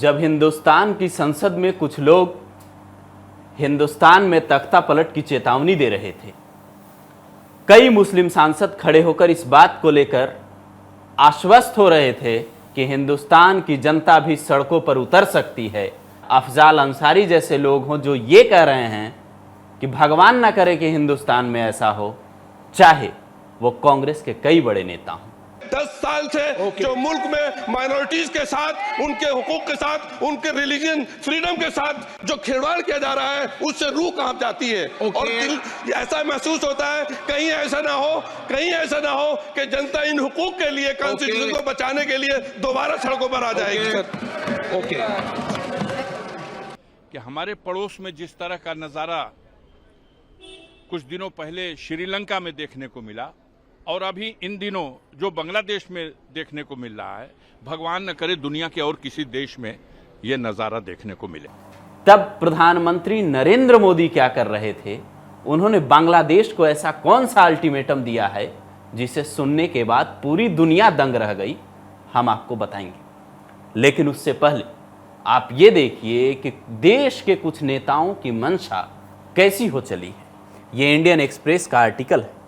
जब हिंदुस्तान की संसद में कुछ लोग हिंदुस्तान में तख्ता पलट की चेतावनी दे रहे थे, कई मुस्लिम सांसद खड़े होकर इस बात को लेकर आश्वस्त हो रहे थे कि हिंदुस्तान की जनता भी सड़कों पर उतर सकती है। अफजाल अंसारी जैसे लोग हों जो ये कह रहे हैं कि भगवान ना करे कि हिंदुस्तान में ऐसा हो, चाहे वो कांग्रेस के कई बड़े नेता हों। 10 साल से जो मुल्क में माइनॉरिटीज के साथ, उनके हुकूक के साथ, उनके रिलीजन फ्रीडम के साथ जो खिलवाड़ किया जा रहा है, उससे रूह कांप जाती है। और दिल ऐसा महसूस होता है कहीं ऐसा ना हो कि जनता इन हुकूक के लिए, कॉन्स्टिट्यूशन को बचाने के लिए दोबारा सड़कों पर आ जाएगी। कि हमारे पड़ोस में जिस तरह का नजारा कुछ दिनों पहले श्रीलंका में देखने को मिला और अभी इन दिनों जो बांग्लादेश में देखने को मिल रहा है, भगवान न करे दुनिया के और किसी देश में यह नजारा देखने को मिले। तब प्रधानमंत्री नरेंद्र मोदी क्या कर रहे थे? उन्होंने बांग्लादेश को ऐसा कौन सा अल्टीमेटम दिया है जिसे सुनने के बाद पूरी दुनिया दंग रह गई? हम आपको बताएंगे, लेकिन उससे पहले आप ये देखिए कि देश के कुछ नेताओं की मंशा कैसी हो चली है। ये इंडियन एक्सप्रेस का आर्टिकल है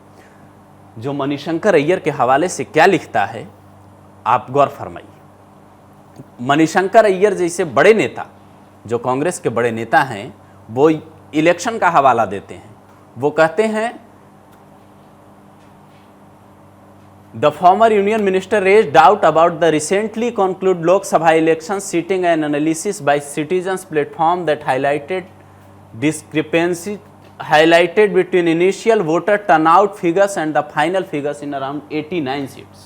जो मणिशंकर अय्यर के हवाले से क्या लिखता है, आप गौर फरमाइए। मणिशंकर अय्यर जैसे बड़े नेता, जो कांग्रेस के बड़े नेता हैं, वो इलेक्शन का हवाला देते हैं। वो कहते हैं, the former union minister raise doubt about the recently conclude Lok Sabha election, citing an analysis by citizens platform that highlighted discrepancy highlighted between initial voter turnout figures and the final figures in around 89 seats।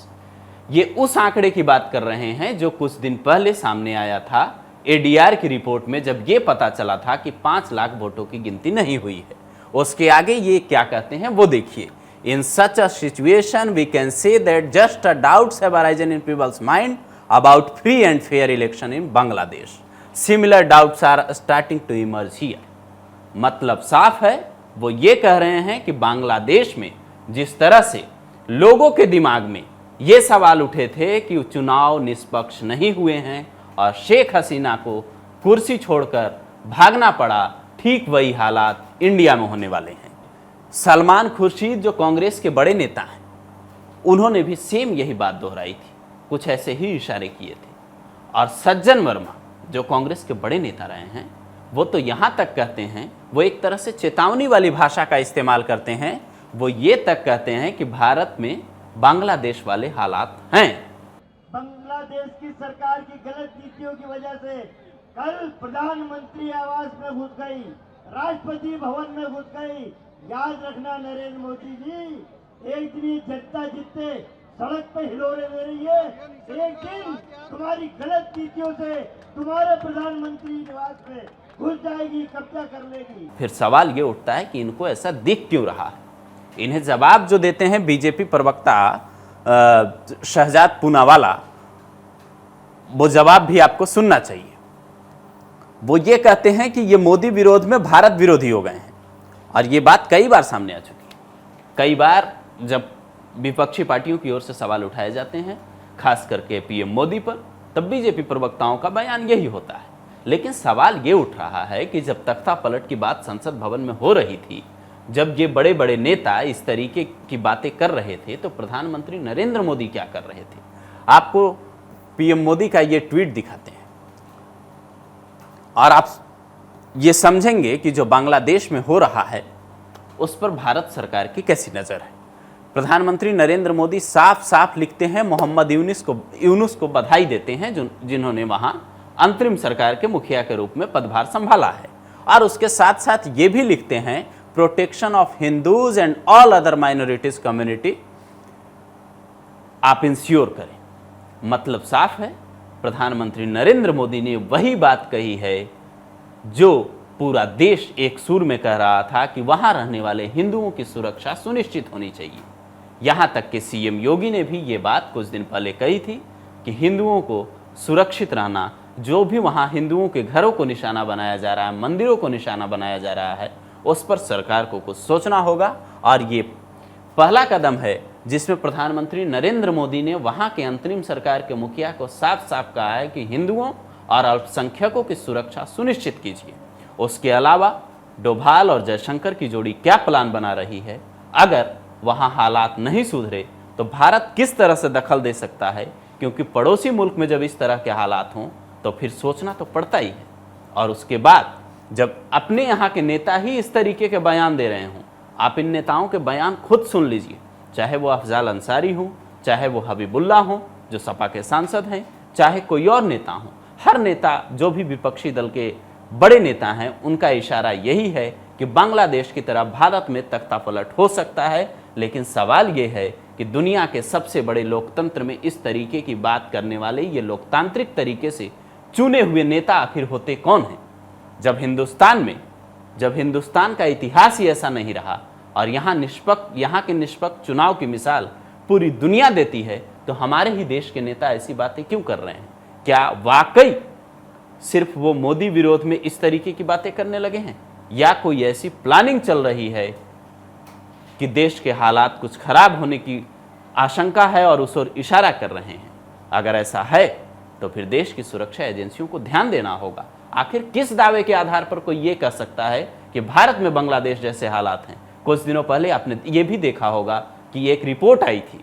ये उस आंकड़े की बात कर रहे हैं जो कुछ दिन पहले सामने आया था एडीआर की रिपोर्ट में, जब ये पता चला था कि 5 लाख वोटों की गिनती नहीं हुई है। उसके आगे ये क्या कहते हैं वो देखिए। In such a situation we can say that just a doubts have arisen in people's mind about free and fair election in Bangladesh. Similar doubts are starting to emerge here. मतलब साफ है, वो ये कह रहे हैं कि बांग्लादेश में जिस तरह से लोगों के दिमाग में ये सवाल उठे थे कि चुनाव निष्पक्ष नहीं हुए हैं और शेख हसीना को कुर्सी छोड़कर भागना पड़ा, ठीक वही हालात इंडिया में होने वाले हैं। सलमान खुर्शीद जो कांग्रेस के बड़े नेता हैं, उन्होंने भी सेम यही बात दोहराई थी, कुछ ऐसे ही इशारे किए थे। और सज्जन वर्मा जो कांग्रेस के बड़े नेता रहे हैं, वो तो यहां तक कहते हैं, वो एक तरह से चेतावनी वाली भाषा का इस्तेमाल करते हैं। वो ये तक कहते हैं कि भारत में बांग्लादेश वाले हालात हैं। बांग्लादेश की सरकार की गलत नीतियों की वजह से कल प्रधानमंत्री आवास में घुस गई, राष्ट्रपति भवन में घुस गई। याद रखना नरेंद्र मोदी जी, एक दिन जनता जितने सड़क पे हिलोरे दे रही है, एक दिन तुम्हारी गलत नीतियों से तुम्हारे प्रधानमंत्री निवास में घुस जाएगी, कब्जा कर लेगी। फिर सवाल ये उठता है कि इनको ऐसा दिख क्यों रहा है। इन्हें जवाब जो देते हैं बीजेपी प्रवक्ता शहजाद पूनावाला, वो जवाब भी आपको सुनना चाहिए। वो ये कहते हैं कि ये मोदी विरोध में भारत विरोधी हो गए हैं, और ये बात कई बार सामने आ चुकी है। कई बार जब विपक्षी पार्टियों की ओर से सवाल उठाए जाते हैं, खास करके पीएम मोदी पर, तब बीजेपी प्रवक्ताओं का बयान यही होता है। लेकिन सवाल ये उठ रहा है कि जब तख्ता पलट की बात संसद भवन में हो रही थी, जब ये बड़े बड़े नेता इस तरीके की बातें कर रहे थे, तो प्रधानमंत्री नरेंद्र मोदी क्या कर रहे थे? आपको पीएम मोदी का ये ट्वीट दिखाते हैं और आप ये समझेंगे कि जो बांग्लादेश में हो रहा है उस पर भारत सरकार की कैसी नजर है। प्रधानमंत्री नरेंद्र मोदी साफ साफ लिखते हैं, मोहम्मद यूनुस को बधाई देते हैं जिन्होंने वहां अंतरिम सरकार के मुखिया के रूप में पदभार संभाला है। और उसके साथ साथ ये भी लिखते हैं, protection of Hindus and all other minorities community आप इंश्योर करें। मतलब साफ है, प्रधानमंत्री नरेंद्र मोदी ने वही बात कही है जो पूरा देश एक सुर में कह रहा था कि वहां रहने वाले हिंदुओं की सुरक्षा सुनिश्चित होनी चाहिए। यहां तक कि सीएम योगी ने भी ये बात कुछ दिन पहले कही थी कि हिंदुओं को सुरक्षित रहना, जो भी वहां हिंदुओं के घरों को निशाना बनाया जा रहा है, मंदिरों को निशाना बनाया जा रहा है, उस पर सरकार को कुछ सोचना होगा। और ये पहला कदम है जिसमें प्रधानमंत्री नरेंद्र मोदी ने वहां के अंतरिम सरकार के मुखिया को साफ साफ कहा है कि हिंदुओं और अल्पसंख्यकों की सुरक्षा सुनिश्चित कीजिए। उसके अलावा डोभाल और जयशंकर की जोड़ी क्या प्लान बना रही है? अगर वहां हालात नहीं सुधरे तो भारत किस तरह से दखल दे सकता है? क्योंकि पड़ोसी मुल्क में जब इस तरह के हालात हों तो फिर सोचना तो पड़ता ही है। और उसके बाद जब अपने यहाँ के नेता ही इस तरीके के बयान दे रहे हों, आप इन नेताओं के बयान खुद सुन लीजिए, चाहे वो अफजाल अंसारी हो, चाहे वो हबीबुल्ला हो जो सपा के सांसद हैं, चाहे कोई और नेता हो। हर नेता जो भी विपक्षी दल के बड़े नेता हैं, उनका इशारा यही है कि बांग्लादेश की तरह भारत में तख्तापलट हो सकता है। लेकिन सवाल ये है कि दुनिया के सबसे बड़े लोकतंत्र में इस तरीके की बात करने वाले ये लोकतांत्रिक तरीके से चुने हुए नेता आखिर होते कौन हैं? जब हिंदुस्तान का इतिहास ही ऐसा नहीं रहा और यहाँ के निष्पक्ष चुनाव की मिसाल पूरी दुनिया देती है, तो हमारे ही देश के नेता ऐसी बातें क्यों कर रहे हैं? क्या वाकई सिर्फ वो मोदी विरोध में इस तरीके की बातें करने लगे हैं, या कोई ऐसी प्लानिंग चल रही है कि देश के हालात कुछ खराब होने की आशंका है और उस ओर इशारा कर रहे हैं? अगर ऐसा है तो फिर देश की सुरक्षा एजेंसियों को ध्यान देना होगा। आखिर किस दावे के आधार पर कोई ये कह सकता है कि भारत में बांग्लादेश जैसे हालात हैं? कुछ दिनों पहले आपने ये भी देखा होगा कि एक रिपोर्ट आई थी,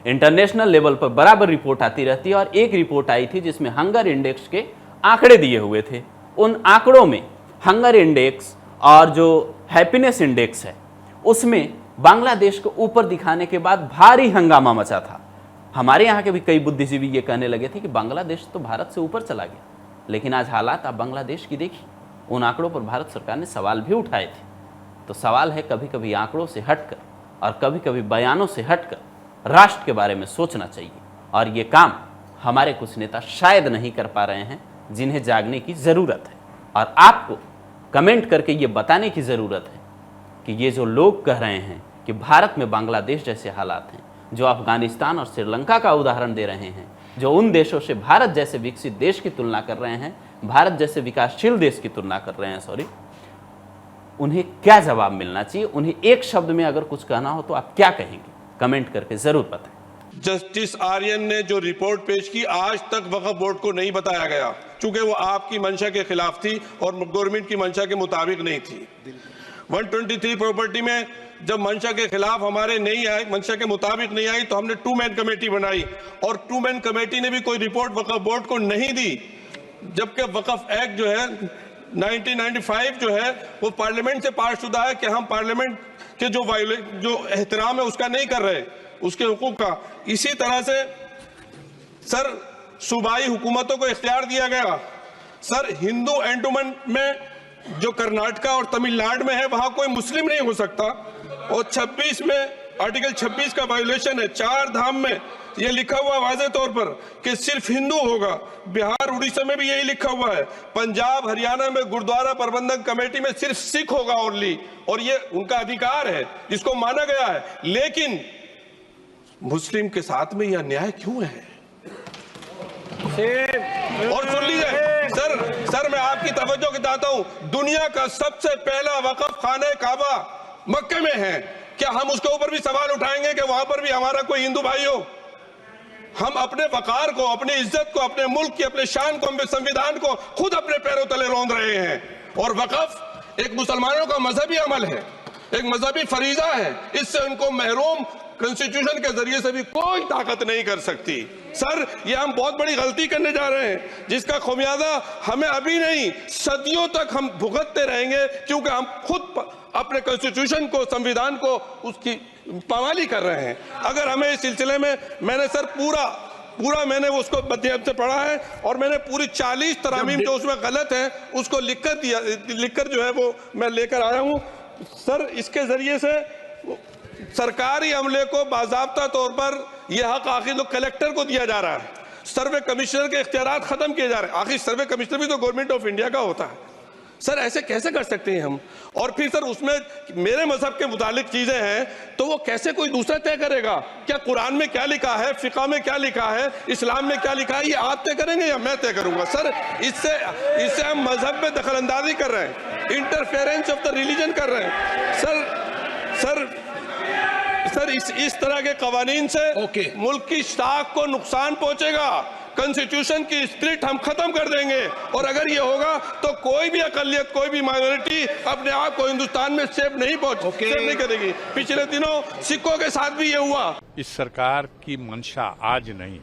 इंटरनेशनल लेवल पर बराबर रिपोर्ट आती रहती है, और एक रिपोर्ट आई थी जिसमें हंगर इंडेक्स के आंकड़े दिए हुए थे। उन आंकड़ों में हंगर इंडेक्स और जो हैप्पीनेस इंडेक्स है उसमें बांग्लादेश को ऊपर दिखाने के बाद भारी हंगामा मचा था। हमारे यहाँ के भी कई बुद्धिजीवी ये कहने लगे थे कि बांग्लादेश तो भारत से ऊपर चला गया। लेकिन आज हालात आप बांग्लादेश की देखिए, उन आंकड़ों पर भारत सरकार ने सवाल भी उठाए थे। तो सवाल है, कभी कभी आंकड़ों से हटकर और कभी कभी बयानों से हटकर राष्ट्र के बारे में सोचना चाहिए। और ये काम हमारे कुछ नेता शायद नहीं कर पा रहे हैं, जिन्हें जागने की ज़रूरत है। और आपको कमेंट करके ये बताने की ज़रूरत है कि ये जो लोग कह रहे हैं कि भारत में बांग्लादेश जैसे हालात हैं, जो अफगानिस्तान और श्रीलंका का उदाहरण दे रहे हैं, जो उन देशों से भारत जैसे विकसित देश की तुलना कर रहे हैं, भारत जैसे विकासशील देश की तुलना कर रहे हैं, उन्हें क्या जवाब मिलना चाहिए? उन्हें एक शब्द में अगर कुछ कहना हो तो आप क्या कहेंगे? कमेंट करके जरूर बताएं। जस्टिस आर्यन ने जो रिपोर्ट पेश की, आज तक वक्फ बोर्ड को नहीं बताया गया, क्योंकि वो आपकी मंशा के खिलाफ थी और गवर्नमेंट की मंशा के मुताबिक नहीं थी। 123 प्रॉपर्टी में जब मंशा के खिलाफ हमारे नहीं आई, मंशा के मुताबिक नहीं आई, तो हमने 2 मैन कमेटी बनाई और 2 मैन कमेटी ने भी कोई रिपोर्ट वक्फ बोर्ड को नहीं दी। जबकि वक्फ एक्ट जो है 1995 जो है वो पार्लियामेंट से पास शुदा है कि हम पार्लियामेंट के जो एहतराम है उसका नहीं कर रहे, उसके हुकूक का। इसी तरह से सर सूबाई हुकूमतों को इख्तियार दिया गया। सर हिंदू एंडोमेंट में जो कर्नाटका और तमिलनाडु में है वहां कोई मुस्लिम नहीं हो सकता, और 26 में आर्टिकल 26 का वायोलेशन है। 4 धाम में ये लिखा हुआ वाज़े तौर पर कि सिर्फ हिंदू होगा। बिहार उड़ीसा में भी यही लिखा हुआ है। पंजाब हरियाणा में गुरुद्वारा प्रबंधन कमेटी में सिर्फ सिख होगा ओनली, और ये उनका अधिकार है जिसको माना गया है। लेकिन मुस्लिम के साथ में यह अन्याय क्यों है? और सुन लीजिए सर मैं आपकी तवज्जो के चाहता हूं, दुनिया का सबसे पहला वक्फ खाने काबा मक्के में है। क्या हम उसके ऊपर भी सवाल उठाएंगे कि वहां पर भी हमारा कोई हिंदू भाई हो? हम अपने वकार को, अपनी इज्जत को, अपने मुल्क की अपने शान को, अपने संविधान को खुद अपने पैरों तले रौंद रहे हैं। और वक्फ एक मुसलमानों का मजहबी अमल है, एक मजहबी फरीजा है। इससे उनको महरूम कॉन्स्टिट्यूशन के जरिए से भी कोई ताकत नहीं कर सकती। सर ये हम बहुत बड़ी गलती करने जा रहे हैं, जिसका खुमियाजा हमें अभी नहीं सदियों तक हम भुगतते रहेंगे, क्योंकि हम खुद अपने कॉन्स्टिट्यूशन को, संविधान को, उसकी पामाली कर रहे हैं। अगर हमें इस सिलसिले में मैंने सर पूरा मैंने उसको मध्यम से पढ़ा है, और मैंने पूरी 40 तरामीम जो उसमें गलत है उसको लिखकर जो है वो मैं लेकर आया हूं। सर इसके जरिए से सरकारी अमले को बाज़ाब्ता तौर पर यह हक आखिर तो कलेक्टर को दिया जा रहा है, सर्वे कमिश्नर के इख्तियारात खत्म किए जा रहे हैं। आखिर सर्वे कमिश्नर भी तो गवर्नमेंट ऑफ इंडिया का होता है। सर ऐसे कैसे कर सकते हैं हम? और फिर सर उसमें मेरे मजहब के मुतालिक चीजें हैं तो वो कैसे कोई दूसरा तय करेगा? क्या कुरान में क्या लिखा है, फिक़ा में क्या लिखा है, इस्लाम में क्या लिखा है, ये आप तय करेंगे या मैं तय करूंगा? सर इससे हम मजहब में दखल अंदाजी कर रहे हैं, इंटरफेरेंस ऑफ द रिलीजन कर रहे हैं। सर इस तरह के कवानीन से मुल्क की साख को नुकसान पहुंचेगा। कॉन्स्टिट्यूशन की स्प्लिट हम खत्म कर देंगे। और अगर ये होगा तो कोई भी अकलियत, कोई भी माइनॉरिटी अपने आप को हिंदुस्तान में सेफ नहीं सेफ नहीं करेगी। पिछले दिनों सिखों के साथ भी ये हुआ। इस सरकार की मंशा आज नहीं,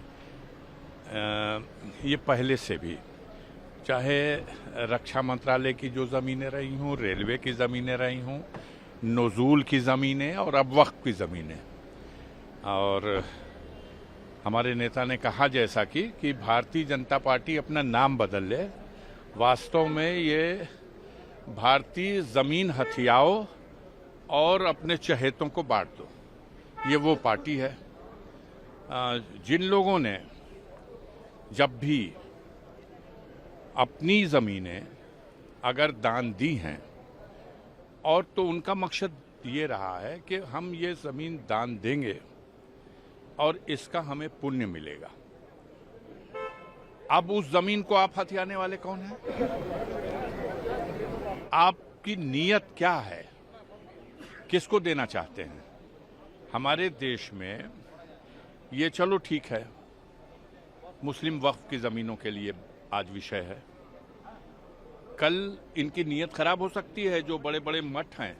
ये पहले से भी, चाहे रक्षा मंत्रालय की जो ज़मीनें रही हों, रेलवे की ज़मीनें रही हों, नज़ूल की ज़मीनें और अब वक्फ की ज़मीनें। और हमारे नेता ने कहा जैसा कि भारतीय जनता पार्टी अपना नाम बदल ले, वास्तव में ये भारतीय ज़मीन हथियाओ और अपने चहेतों को बांट दो, ये वो पार्टी है। जिन लोगों ने जब भी अपनी ज़मीनें अगर दान दी हैं, और तो उनका मकसद ये रहा है कि हम ये ज़मीन दान देंगे और इसका हमें पुण्य मिलेगा। अब उस ज़मीन को आप हथियाने वाले कौन हैं? आपकी नीयत क्या है? किसको देना चाहते हैं? हमारे देश में ये चलो ठीक है, मुस्लिम वक्फ की ज़मीनों के लिए आज विषय है। कल इनकी नीयत खराब हो सकती है। जो बड़े बड़े मठ हैं,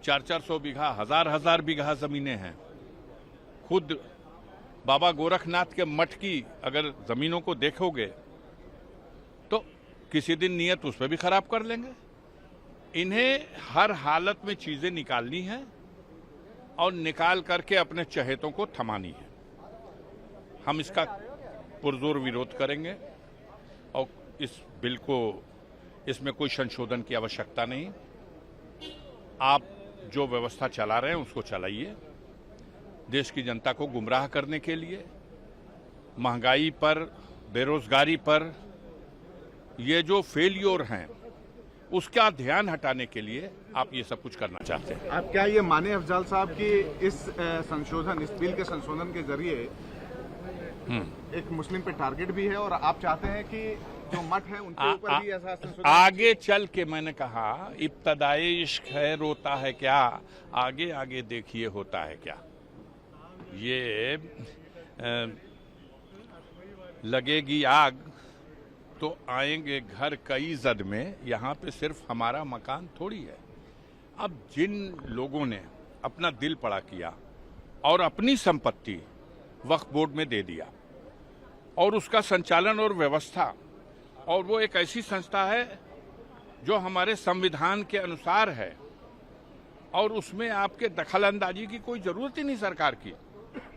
400 बीघा, 1000 बीघा ज़मीनें हैं। खुद बाबा गोरखनाथ के मठ की अगर ज़मीनों को देखोगे तो किसी दिन नीयत उस पर भी खराब कर लेंगे। इन्हें हर हालत में चीज़ें निकालनी है और निकाल करके अपने चहेतों को थमानी है। हम इसका पुरजोर विरोध करेंगे और इस बिल को, इसमें कोई संशोधन की आवश्यकता नहीं। आप जो व्यवस्था चला रहे हैं उसको चलाइए। देश की जनता को गुमराह करने के लिए, महंगाई पर, बेरोजगारी पर ये जो फेलियर हैं उसका ध्यान हटाने के लिए आप ये सब कुछ करना चाहते हैं। आप क्या ये माने अफजाल साहब कि इस संशोधन, इस बिल के संशोधन के जरिए एक मुस्लिम पे टारगेट भी है, और आप चाहते हैं कि जो मठ है उनके ऊपर भी ऐसा संशोधन? आगे चल के मैंने कहा, इब्तदाई इश्क है रोता है क्या, आगे आगे देखिए होता है क्या। ये लगेगी आग तो आएंगे घर कई जद में, यहाँ पे सिर्फ हमारा मकान थोड़ी है। अब जिन लोगों ने अपना दिल पड़ा किया और अपनी संपत्ति वक्फ बोर्ड में दे दिया और उसका संचालन और व्यवस्था, और वो एक ऐसी संस्था है जो हमारे संविधान के अनुसार है और उसमें आपके दखल अंदाजी की कोई जरूरत ही नहीं सरकार की।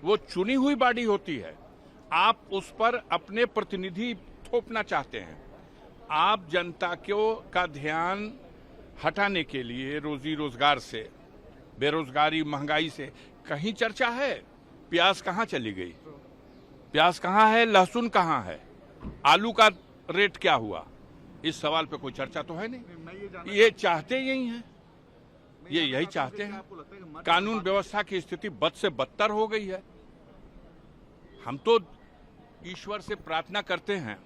वो चुनी हुई बॉडी होती है। आप उस पर अपने प्रतिनिधि थोपना चाहते हैं। आप जनता का ध्यान हटाने के लिए रोजी रोजगार से, बेरोजगारी, महंगाई से कहीं चर्चा है? प्याज कहाँ चली गई? प्याज कहाँ है? लहसुन कहाँ है? आलू का रेट क्या हुआ? इस सवाल पे कोई चर्चा तो है नहीं। ये चाहते यही हैं, ये यही चाहते हैं। कानून व्यवस्था की स्थिति बद से बदतर हो गई है। हम तो ईश्वर से प्रार्थना करते हैं